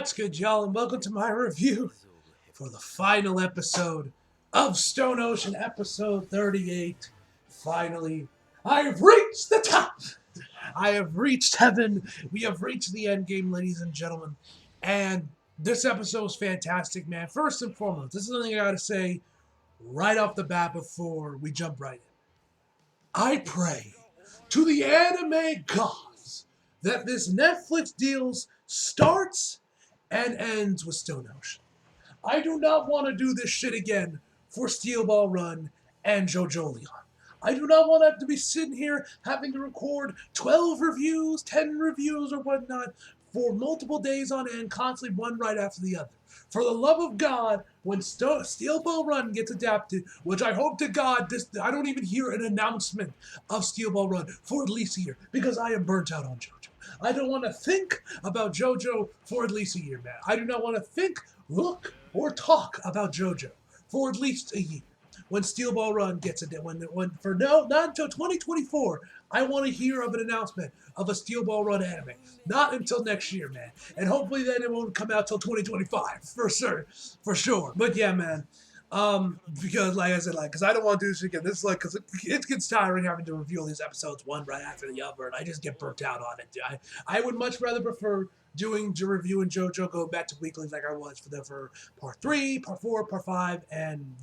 What's good, y'all, and welcome to my review for the final episode of Stone Ocean, episode 38. Finally, I have reached the top! I have reached heaven. We have reached the end game, ladies and gentlemen. And this episode is fantastic, man. First and foremost, this is something I gotta say right off the bat before we jump right in. I pray to the anime gods that this Netflix deal starts and ends with Stone Ocean. I do not want to do this shit again for Steel Ball Run and JoJo Leon. I do not want to have to be sitting here having to record 12 reviews, 10 reviews, or whatnot for multiple days on end, constantly one right after the other. For the love of God, when Steel Ball Run gets adapted, which I hope to God, I don't even hear an announcement of Steel Ball Run for at least a year, because I am burnt out on JoJo. I don't want to think about JoJo for at least a year, man. I do not want to think, look, or talk about JoJo for at least a year. When Steel Ball Run gets it, not until 2024, I want to hear of an announcement of a Steel Ball Run anime. Not until next year, man. And hopefully then it won't come out till 2025, for sure. But yeah, man. Because like I said, because I don't want to do this again. This is because it gets tiring having to review all these episodes one right after the other, and I just get burnt out on it. I would much rather prefer reviewing JoJo, going back to weeklies like I was for part 3, part 4, part 5, and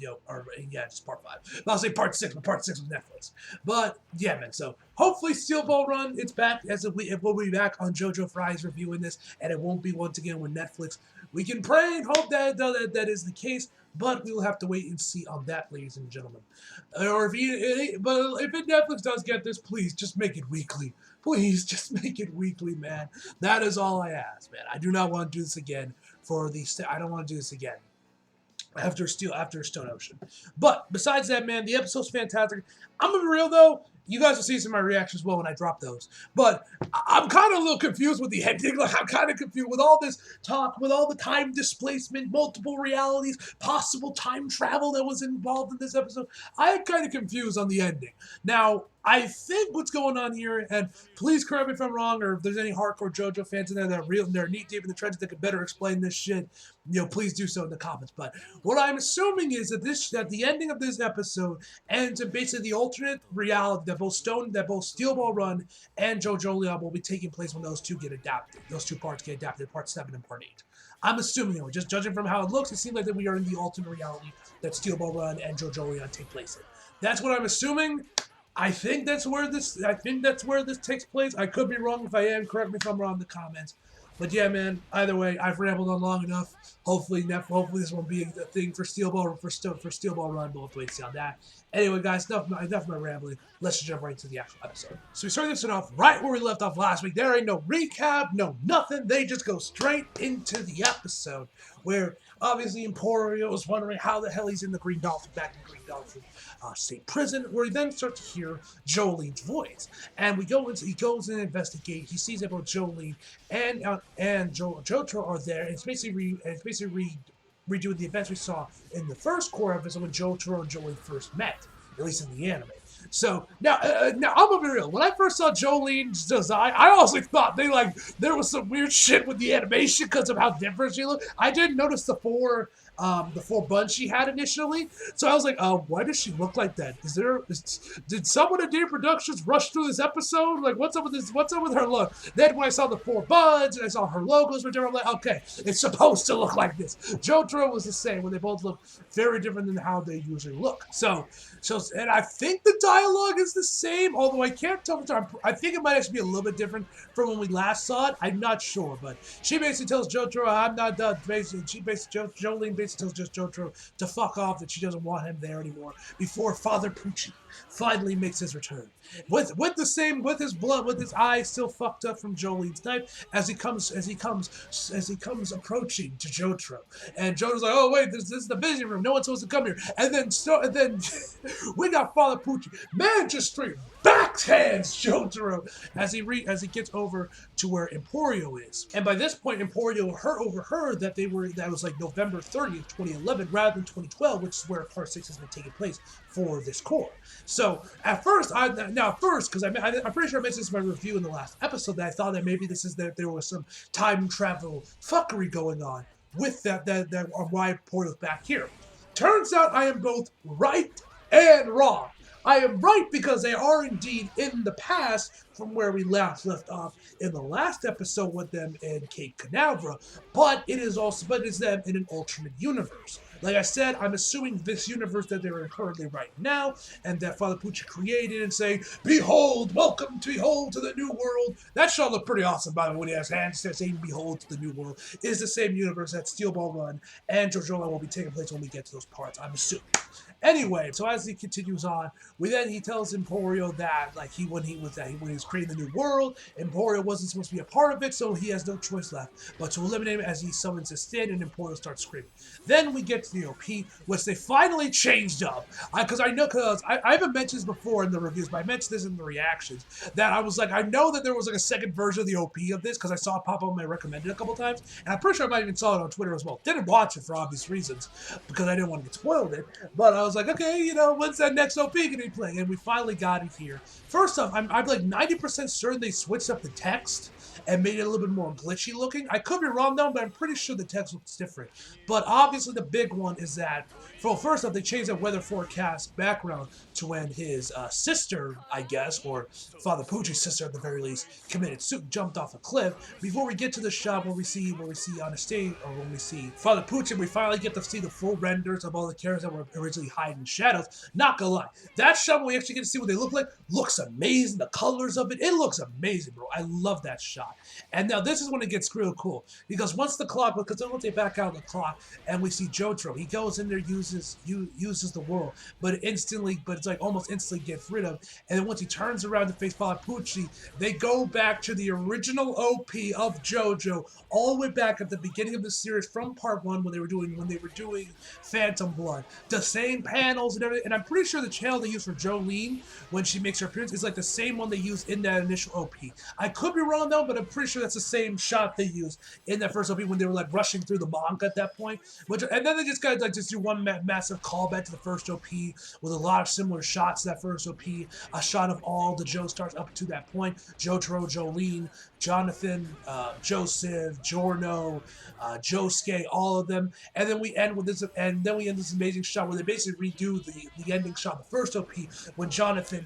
just part 5. I'll say part 6, but part 6 was Netflix. But yeah, man. So hopefully Steel Ball Run, it's back it will be back on JoJo Fry's reviewing this, and it won't be once again with Netflix. We can pray and hope that is the case. But we will have to wait and see on that, ladies and gentlemen. But if Netflix does get this, please just make it weekly. Please just make it weekly, man. That is all I ask, man. I do not want to do this again I don't want to do this again after Stone Ocean. But besides that, man, the episode's fantastic. I'm gonna be real though. You guys will see some of my reactions as well when I drop those. But I'm kind of a little confused with the ending. I'm kind of confused with all this talk, with all the time displacement, multiple realities, possible time travel that was involved in this episode. I'm kind of confused on the ending. Now, I think what's going on here, and please correct me if I'm wrong, or if there's any hardcore JoJo fans in there that are they're knee deep in the trenches that could better explain this shit, please do so in the comments. But what I'm assuming is that the ending of this episode ends in basically the alternate reality that both Steel Ball Run and JoJo Leon will be taking place when those two get adapted. Those two parts get adapted, part 7 and part 8. I'm assuming, just judging from how it looks, it seems like that we are in the alternate reality that Steel Ball Run and JoJo Leon take place in. That's what I'm assuming. I think that's where this takes place. I could be wrong. If I am, correct me if I'm wrong in the comments. But yeah, man. Either way, I've rambled on long enough. Hopefully this won't be a thing for Steel Ball Run. We'll have to wait and see on that. Anyway, guys, enough of my rambling. Let's just jump right into the actual episode. So we start this one off right where we left off last week. There ain't no recap, no nothing. They just go straight into the episode where obviously Emporio is wondering how the hell he's in the Green Dolphin, back in Green Dolphin State Prison, where he then starts to hear Jolene's voice. And he goes and investigate. He sees that both Jolene and Jotaro are there. And it's basically redoing the events we saw in the first core episode when Jotaro and Jolene first met, at least in the anime. So now I'm gonna be real. When I first saw Jolene's design, I honestly thought there was some weird shit with the animation because of how different she looked. I didn't notice the four buns she had initially, so I was like, why does she look like that? Did someone at Deer Productions rush through this episode? Like, what's up with this? What's up with her look? Then when I saw the 4 buds and I saw her logos were different, I'm like, okay, it's supposed to look like this. Jotaro was the same, when they both look very different than how they usually look. So, and I think the dialogue is the same, although I can't tell. I think it might actually be a little bit different from when we last saw it. I'm not sure, but she basically tells Jotaro, I'm not done. Jolene basically tells just Jotaro to fuck off, that she doesn't want him there anymore, before Father Pucci finally makes his return. With his eyes still fucked up from Jolene's knife, as he comes approaching to Jotaro. And Jotaro's like, oh wait, this is the busy room, no one's supposed to come here. And then we got Father Pucci Man just straight backhands Jotaro as he gets over to where Emporio is. And by this point, Emporio overheard that that was like November 30th, 2011, rather than 2012, which is where Part 6 has been taking place for this core. So at first, because I'm pretty sure I mentioned this in my review in the last episode, that I thought that maybe there was some time travel fuckery going on with that why Emporio's back here. Turns out I am both right and wrong. I am right because they are indeed in the past from where we left off in the last episode with them in Cape Canaveral, but it's them in an alternate universe. Like I said, I'm assuming this universe that they're in currently right now, and that Father Pucci created and saying, "Behold, welcome to the new world." That shot looked pretty awesome, by the way, when he has hands saying "Behold to the new world." Is the same universe that Steel Ball Run and JoJo's will be taking place when we get to those parts, I'm assuming. Anyway, so as he continues on, he tells Emporio that when he was creating the new world, Emporio wasn't supposed to be a part of it, so he has no choice left but to eliminate him as he summons his stand and Emporio starts screaming. Then we get to the OP, which they finally changed up. I haven't mentioned this before in the reviews, but I mentioned this in the reactions, that I was like, I know that there was like a second version of the OP of this because I saw it pop up on my recommended a couple times, and I'm pretty sure I might even saw it on Twitter as well. Didn't watch it for obvious reasons because I didn't want to get spoiled it, but I was like, okay, when's that next OP gonna be playing? And we finally got it here. First off, I'm like 90% certain they switched up the text and made it a little bit more glitchy looking. I could be wrong though, but I'm pretty sure the text looks different. But obviously the big one is that, first off, they changed the weather forecast background to when his sister, I guess, or Father Pucci's sister at the very least, jumped off a cliff. Before we get to the shop where we see on a stage, or when we see Father Pucci, we finally get to see the full renders of all the characters that were originally hiding in shadows. Not gonna lie, that shot when we actually get to see what they look like looks amazing. The colors of it looks amazing, bro. I love that shot. And now this is when it gets real cool, because once they back out the clock and we see Jotaro, he goes in there, uses the world, but it's like almost instantly gets rid of. And then once he turns around to face Father Pucci, they go back to the original OP of JoJo, all the way back at the beginning of the series from part 1 when they were doing Phantom Blood. The same panels and everything, and I'm pretty sure the channel they use for Jolene when she makes her appearance is like the same one they used in that initial OP. I could be wrong though, but I'm pretty sure that's the same shot they used in that first OP when they were like rushing through the manga at that point. And then they just got just do one massive callback to the first OP with a lot of similar shots to that first OP. A shot of all the Joe stars up to that point: Jotaro, Jolene, Jonathan, Joseph, Giorno, Josuke, all of them. And then we end with this, amazing shot where they basically redo the ending shot of the first OP when Jonathan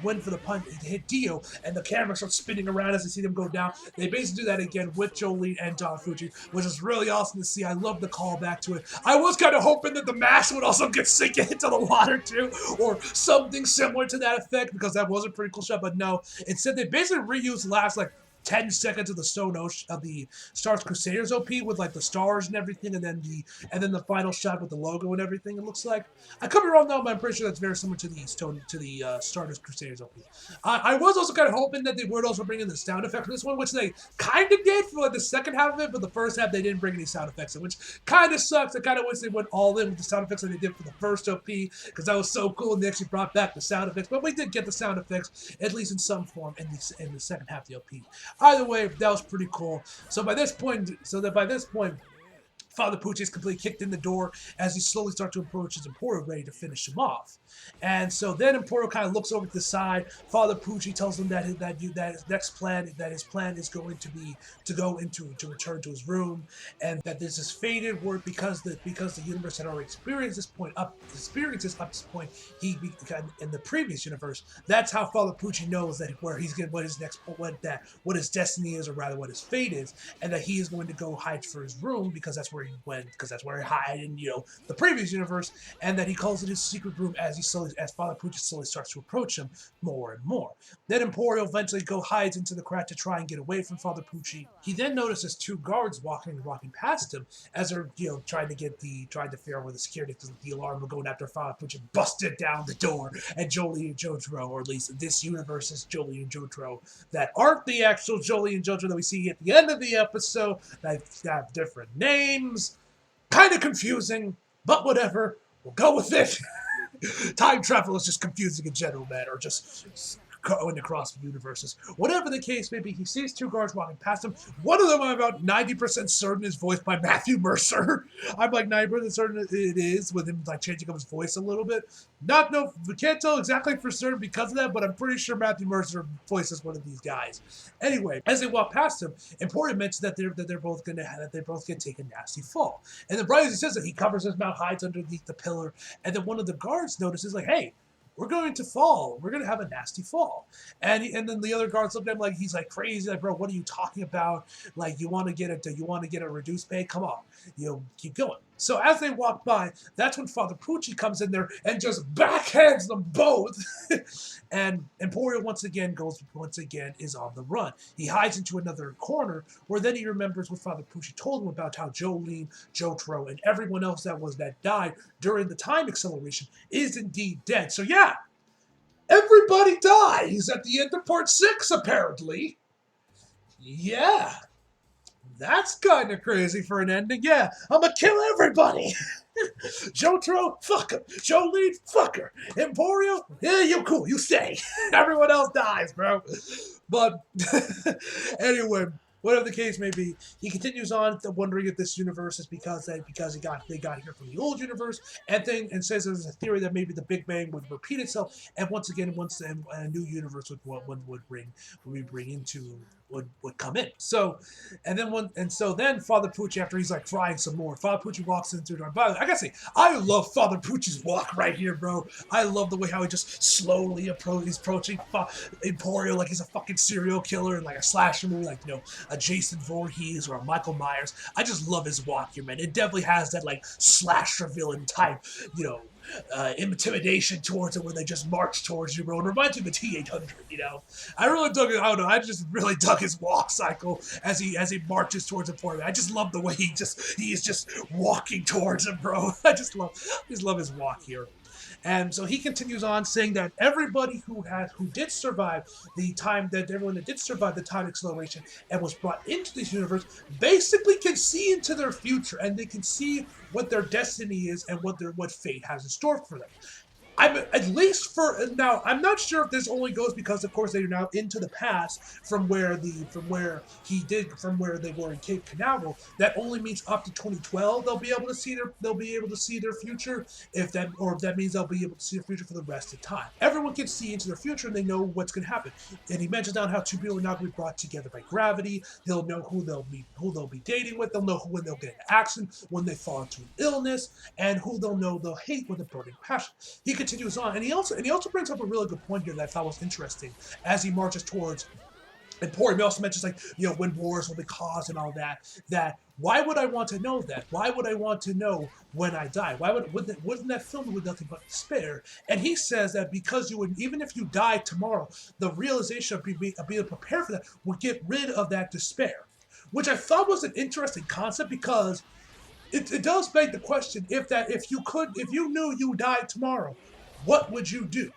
went for the punch to hit Dio, and the camera starts spinning around as they see them go down. They basically do that again with Jolene and Don Fuji, which is really awesome to see. I love the callback to it. I was kind of hoping that the mask would also get sink into the water too, or something similar to that effect, because that was a pretty cool shot. But no, instead they basically reused last 10 seconds of the Stars Crusaders OP with like the stars and everything, and then the final shot with the logo and everything. It looks like, I could be wrong though, but I'm pretty sure that's very similar to the Stars Crusaders OP. I was also kind of hoping that they would also bring in the sound effect for this one, which they kind of did for like the second half of it, but the first half they didn't bring any sound effects in, which kind of sucks. I kind of wish they went all in with the sound effects like they did for the first OP, because that was so cool, and they actually brought back the sound effects. But we did get the sound effects at least in some form in the second half of the OP. Either way, that was pretty cool. So by this point, Father Pucci is completely kicked in the door as he slowly starts to approach his Emporio, ready to finish him off. And so then Emporio kind of looks over to the side. Father Pucci tells him that his plan is going to be to return to his room, and that this is fated work because the universe had already experienced this up to this point. In the previous universe, that's how Father Pucci knows that what his destiny is, or rather what his fate is, and that he is going to go hide for his room because that's where he hid in the previous universe, and that he calls it his secret room as Father Pucci slowly starts to approach him more and more. Then Emporio eventually hides into the crack to try and get away from Father Pucci. He then notices two guards walking past him as they're trying to figure out where the security, because the alarm were going after Father Pucci, busted down the door, and Jolie and Jotaro, or at least this universe's Jolie and Jotaro, that aren't the actual Jolie and Jotaro that we see at the end of the episode, that have different names. Kind of confusing, but whatever. We'll go with it. Time travel is just confusing in general, man, or just going across universes. Whatever the case may be, he sees two guards walking past him. One of them, I'm about 90% certain, is voiced by Matthew Mercer. I'm like 90% certain it is, with him like changing up his voice a little bit. We can't tell exactly for certain because of that, but I'm pretty sure Matthew Mercer voices one of these guys. Anyway, as they walk past him, Emporio mentions that they're both gonna take a nasty fall. And then right as he says it, he covers his mouth, hides underneath the pillar, and then one of the guards notices like, hey, we're going to fall. We're going to have a nasty fall. And then the other guards look at him like he's like crazy. Like, bro, what are you talking about? Like, you want to get a reduced pay? Come on, keep going. So as they walk by, that's when Father Pucci comes in there and just backhands them both. And Emporio once again is on the run. He hides into another corner where then he remembers what Father Pucci told him about how Jolene, Jotaro, and everyone else that died during the time acceleration is indeed dead. So yeah, everybody dies at the end of part 6, apparently. Yeah. That's kind of crazy for an ending. Yeah, I'm gonna kill everybody. Jotaro, fuck him. Jolene, fuck her. Emporio, yeah, you cool. You stay. Everyone else dies, bro. But anyway, whatever the case may be, he continues on wondering if this universe is because they got here from the old universe, and says there's a theory that maybe the Big Bang would repeat itself, and once a new universe would come in. So, then Father Pucci, after he's like trying some more, Father Pucci walks into the door. By the way, I gotta say, I love Father Pucci's walk right here, bro. I love the way how he just slowly he's approaching Emporio like he's a fucking serial killer in like a slasher movie, like a Jason Voorhees or a Michael Myers. I just love his walk here, man. It definitely has that like slasher villain type, intimidation towards it, where they just march towards you, bro. It reminds me of a T-800, I really dug it. I don't know. I just really dug his walk cycle as he marches towards him for me. I just love the way he is just walking towards him, bro. I just love his walk here. And so he continues on saying that everybody who did survive the time acceleration and was brought into this universe basically can see into their future, and they can see what their destiny is and what fate has in store for them. At least for now, I'm not sure if this only goes because, of course, they are now into the past from where they were in Cape Canaveral. That only means up to 2012 they'll be able to see their future. If that means they'll be able to see their future for the rest of the time. Everyone can see into their future and they know what's going to happen. And he mentions down how two people are not going to be brought together by gravity. They'll know who they'll be dating with. They'll know when they'll get an accident, when they fall into an illness, and who they'll hate with a burning passion. He continues on, and he also brings up a really good point here that I thought was interesting as he marches towards Emporio. He also mentions when wars will be caused and all that why would I want to know that? Why would I want to know when I die? Wouldn't that fill me with nothing but despair? And he says that because even if you die tomorrow, the realization of being prepared for that would get rid of that despair, which I thought was an interesting concept, because it does beg the question, if you knew you died tomorrow, what would you do?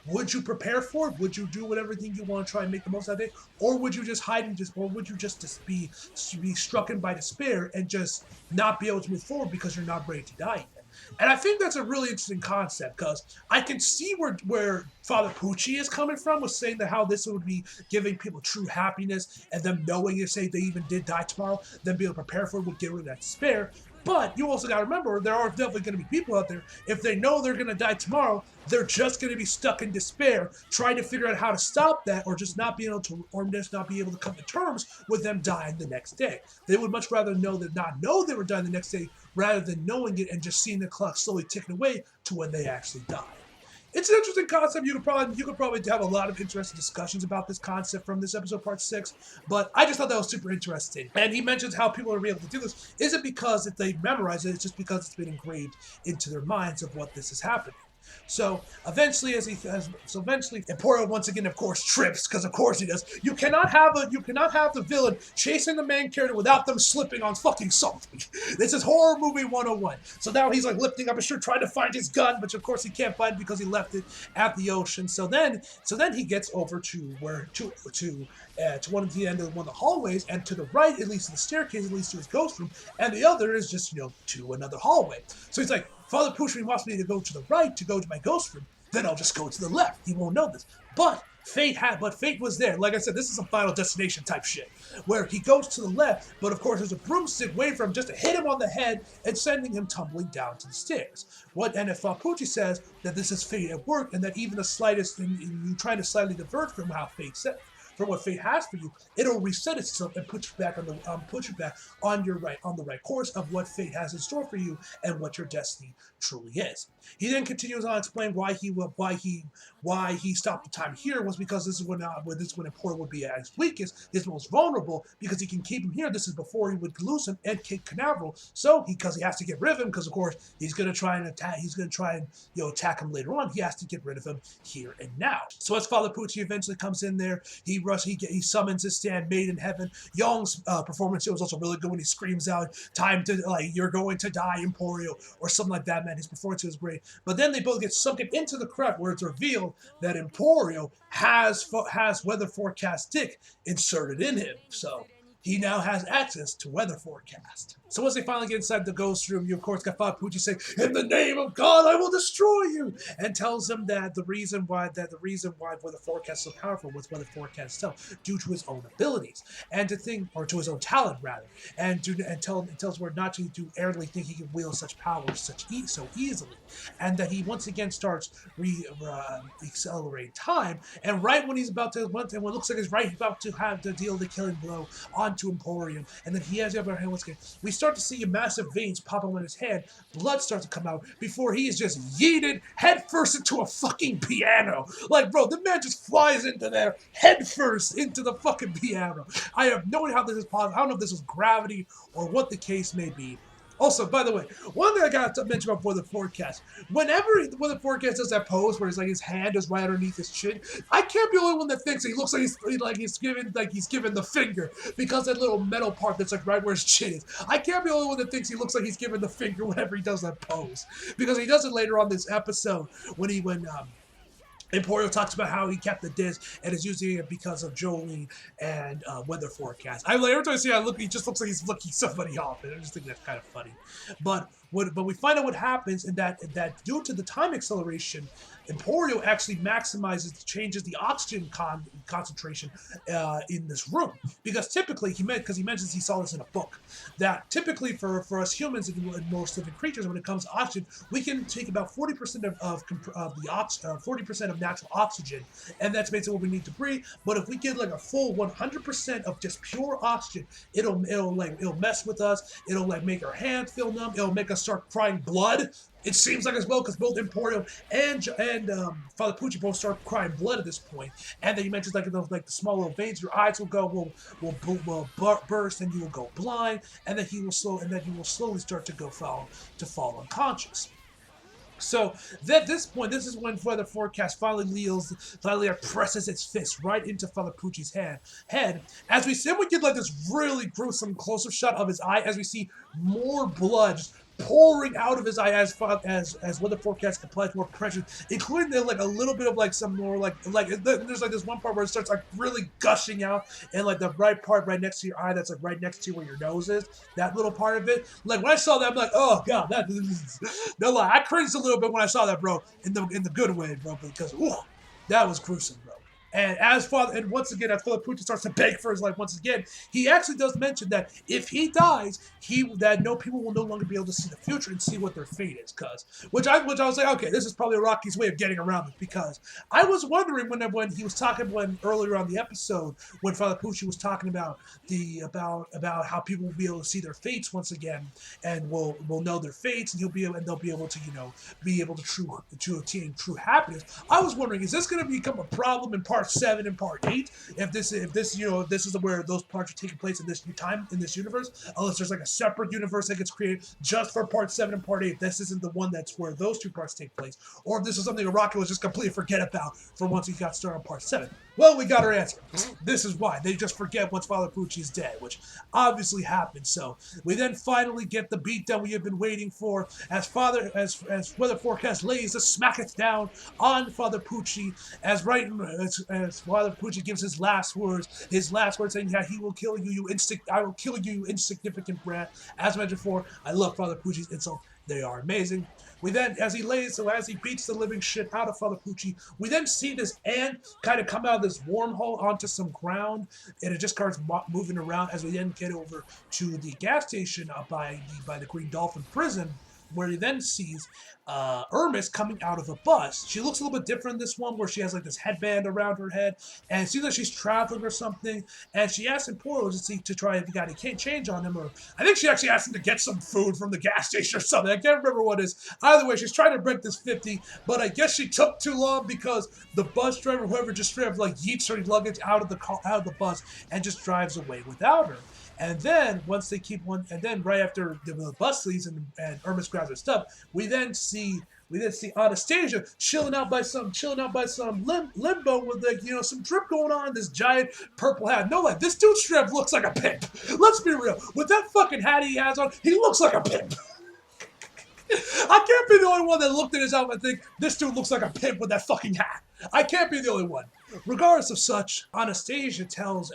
Would you prepare for it? Would you do everything you want to try and make the most out of it? Or would you just hide or would you just be struck by despair and just not be able to move forward because you're not ready to die yet? And I think that's a really interesting concept, because I can see where Father Pucci is coming from, with saying that how this would be giving people true happiness, and them knowing if, say, they even did die tomorrow, then be able to prepare for it would get rid of that despair. But you also got to remember, there are definitely going to be people out there, if they know they're going to die tomorrow, they're just going to be stuck in despair, trying to figure out how to stop that, or just not be able to come to terms with them dying the next day. They would much rather not know they were dying the next day, rather than knowing it and just seeing the clock slowly ticking away to when they actually die. It's an interesting concept. You could probably have a lot of interesting discussions about this concept from this episode, part 6, but I just thought that was super interesting. And he mentions how people are able to do this isn't because if they memorize it, it's just because it's been engraved into their minds of what this is happening. So eventually, Emporio once again, of course, trips, because of course he does. You cannot have the villain chasing the main character without them slipping on fucking something. This is horror movie 101. So now he's like lifting up his shirt, trying to find his gun, but of course he can't find it because he left it at the ocean. So then he gets over to one of the end of one of the hallways, and to the right, at least to the staircase, at least to his ghost room, and the other is just to another hallway. So he's like, Father Pucci wants me to go to the right to go to my ghost room, then I'll just go to the left. He won't know this. But fate was there. Like I said, this is some Final Destination type shit, where he goes to the left, but of course there's a broomstick waiting for him just to hit him on the head and sending him tumbling down to the stairs. And if Pucci says that this is fate at work, and that even the slightest, in you trying to slightly divert from how fate said, from what fate has for you, it'll reset itself and put you back on the right course of what fate has in store for you and what your destiny truly is. He then continues on to explain why he stopped the time here was because this is when Emporio would be at his weakest, his most vulnerable, because he can keep him here. This is before he would lose him and Kid Canaveral. So because he has to get rid of him, because of course he's gonna try and attack him later on. He has to get rid of him here and now. So as Father Pucci eventually comes in there, he summons his stand made in heaven. Young's performance here was also really good when he screams out, "Time to you're going to die, Emporio," or something like that. Man, his performance was great. But then they both get sunken into the craft where it's revealed that Emporio has weather forecast dick inserted in him. So he now has access to weather forecast. So once they finally get inside the ghost room, you of course got Father Pucci saying, "In the name of God, I will destroy you," and tells him that the reason why weather forecast is so powerful was weather forecast itself, due to his own abilities and to his own talent rather, and tells where not to do arrogantly think he can wield such powers so easily, and that he once again starts accelerating time, and right when he's about to, and what looks like he's about to have to deal the killing blow onto Emporium, and then he has the upper hand once again. We start to see massive veins pop up on his head, blood starts to come out before he is just yeeted headfirst into a fucking piano. Like, bro, the man just flies into there headfirst into the fucking piano. I have no idea how this is possible. I don't know if this is gravity or what the case may be. Also, by the way, one thing I got to mention about Weather Forecast, whenever Weather Forecast does that pose where his hand is right underneath his chin, I can't be the only one that thinks he looks like he's giving the finger, because that little metal part that's right where his chin is. I can't be the only one that thinks he looks like he's giving the finger whenever he does that pose, because he does it later on this episode when Emporio talks about how he kept the disc and is using it because of Jolene and weather forecast. Every time I see him, he just looks like he's looking somebody off, and I just think that's kind of funny. But we find out what happens, and that due to the time acceleration, Emporio actually changes the oxygen concentration in this room, because typically he mentions he saw this in a book, that typically for us humans and most living creatures, when it comes to oxygen, we can take about 40% of 40% of natural oxygen, and that's basically what we need to breathe. But if we get like a full 100% of just pure oxygen, it'll mess with us. It'll make our hands feel numb. It'll make us start crying blood. It seems like as well, because both Emporio and Father Pucci both start crying blood at this point. And then he mentions the small little veins, your eyes will burst, and you will go blind, and then he will slowly start to fall unconscious. So at this point, this is when Weather Forecast finally presses its fist right into Father Pucci's head. As we see, we get this really gruesome close-up shot of his eye, as we see more blood pouring out of his eye as Weather Forecast applies more pressure, including a little bit of some more there's this one part where it starts really gushing out, and the right part right next to your eye, that's right next to where your nose is, that little part of it. When I saw that, I'm like, oh god, no lie, I cringed a little bit when I saw that, bro, in the good way, bro, because that was gruesome, bro. And once again, as Father Pucci starts to beg for his life once again, he actually does mention that if he dies, no people will no longer be able to see the future and see what their fate is. Which I was like, okay, this is probably Rocky's way of getting around it, because I was wondering when he was talking earlier on the episode, when Father Pucci was talking about how people will be able to see their fates once again, and will know their fates, and they'll be able to attain true happiness. I was wondering, is this going to become a problem in Part 7 and Part 8? If this is where those parts are taking place in this universe, unless there's a separate universe that gets created just for Part 7 and Part 8. This isn't the one that's where those two parts take place, or if this is something Rocket was just completely forget about for once he got started on Part 7. Well, we got our answer. This is why. They just forget once Father Pucci's dead, which obviously happened. So we then finally get the beatdown we have been waiting for, as Weather Forecast lays the smacketh down on Father Pucci, as Father Pucci gives his last words saying that he will kill you, I will kill you, you insignificant brat. As mentioned before, I love Father Pucci's insults. They are amazing. We then, as he beats the living shit out of Father Pucci, we then see this ant kind of come out of this wormhole onto some ground, and it just starts moving around as we then get over to the gas station by the Green Dolphin prison, where he then sees Hermes coming out of a bus. She looks a little bit different in this one, where she has like this headband around her head, and it seems like she's traveling or something. And she asks Emporio to try if he got any change on him, or I think she actually asked him to get some food from the gas station or something. I can't remember what it is. Either way, she's trying to break this 50, but I guess she took too long because the bus driver, whoever, just straight up like yeets her luggage out of the bus and just drives away without her. And then right after the bus leaves and Hermes grabs her stuff, we then see Anastasia chilling out by some limbo with some drip going on, this giant purple hat. No, like this dude strip looks like a pimp. Let's be real. With that fucking hat he has on, he looks like a pimp. I can't be the only one that looked at his outfit and think this dude looks like a pimp with that fucking hat. I can't be the only one. Regardless of such, Anastasia tells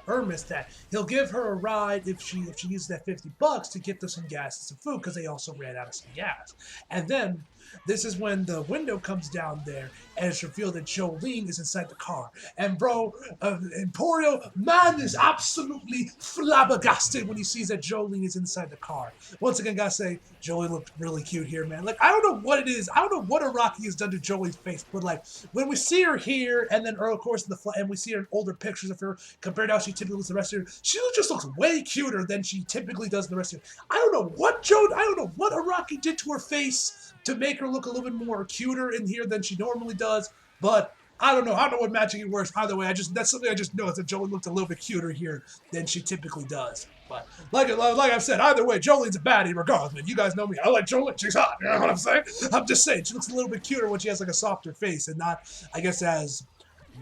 Hermes that he'll give her a ride if she uses that $50 to get to some gas and some food, because they also ran out of some gas. And then this is when the window comes down there and it's revealed that Jolene is inside the car. And bro, Emporio, man, is absolutely flabbergasted when he sees that Jolene is inside the car. Once again, gotta say, Jolene looked really cute here, man. Like, I don't know what it is. I don't know what Araki has done to Jolene's face, but like, when we see her here, and then, of course, and we see her in older pictures of her, compared to how she typically looks the rest of her, she just looks way cuter than she typically does in the rest of her. I don't know what Araki did to her face to make her look a little bit more cuter in here than she normally does, but I don't know what magic it works. Either way, that's something I just noticed, that Jolene looked a little bit cuter here than she typically does. But like I've said, either way, Jolene's a baddie regardless, man. You guys know me. I like Jolene. She's hot. You know what I'm saying? I'm just saying, she looks a little bit cuter when she has like a softer face and not, I guess, as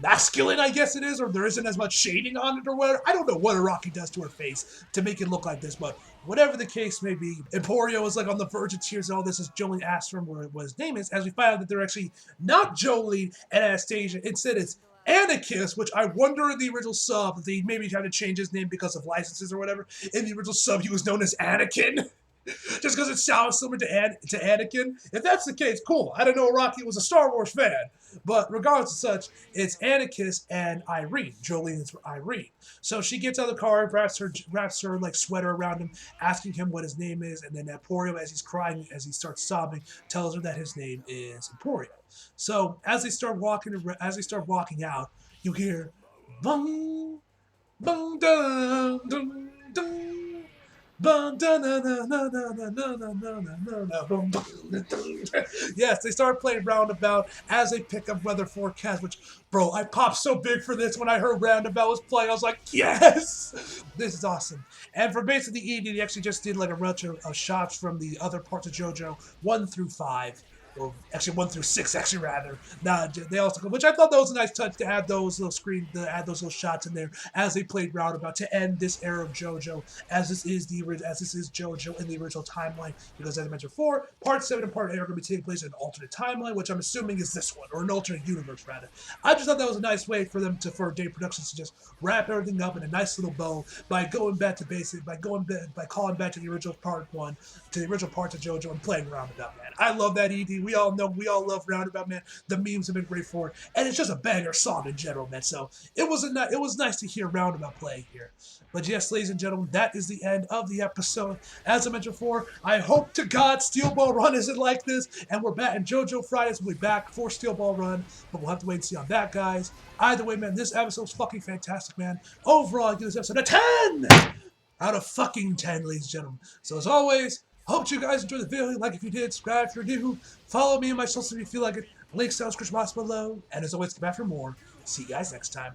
masculine, I guess it is, or there isn't as much shading on it or whatever. I don't know what Araki does to her face to make it look like this, but whatever the case may be, Emporio is like on the verge of tears and all this as Jolene asks him what his name is, as we find out that they're actually not Jolene and Anastasia. Instead, it's Anarchist, which I wonder in the original sub, if they maybe tried to change his name because of licenses or whatever. In the original sub, he was known as Anakin. Just because it sounds similar to Anakin. If that's the case, cool. I didn't know Araki was a Star Wars fan. But regardless of such, it's Anarchist and Irene. Jolene is Irene. So she gets out of the car, wraps her like sweater around him, asking him what his name is, and then Emporio, as he's crying, as he starts sobbing, tells her that his name is Emporio. So as they start walking out, you hear bung bung dun dun dun. Yes, they start playing Roundabout as they pick up weather forecast, which, bro, I popped so big for this when I heard Roundabout was playing. I was like, yes! This is awesome. And for basically the evening, they actually just did like a bunch of shots from the other parts of JoJo, 1 through 5. Or actually 1 through 6, actually, rather. Nah, they also, which I thought that was a nice touch to add those little shots in there as they played Roundabout to end this era of JoJo, as this is JoJo in the original timeline. Because as I mentioned before, Part 7 and Part 8 are going to be taking place in an alternate timeline, which I'm assuming is this one, or an alternate universe rather. I just thought that was a nice way for them for Day Productions to just wrap everything up in a nice little bow by calling back to the original Part 1, to the original parts of JoJo and playing Roundabout, man. I love that ED. We all love Roundabout, man. The memes have been great for it, and it's just a banger song in general, man. So it was nice to hear Roundabout play here. But yes, ladies and gentlemen, that is the end of the episode. As I mentioned before, I hope to God Steel Ball Run isn't like this, and we're back, and JoJo Fridays will be back for Steel Ball Run, but we'll have to wait and see on that, guys. Either way, man, this episode's fucking fantastic, man. Overall, I give this episode a 10 out of fucking 10, ladies and gentlemen. So as always, hope you guys enjoyed the video. Like if you did, subscribe if you're new. Follow me on my socials if you feel like it. Links down in the description box below. And as always, come back for more. See you guys next time.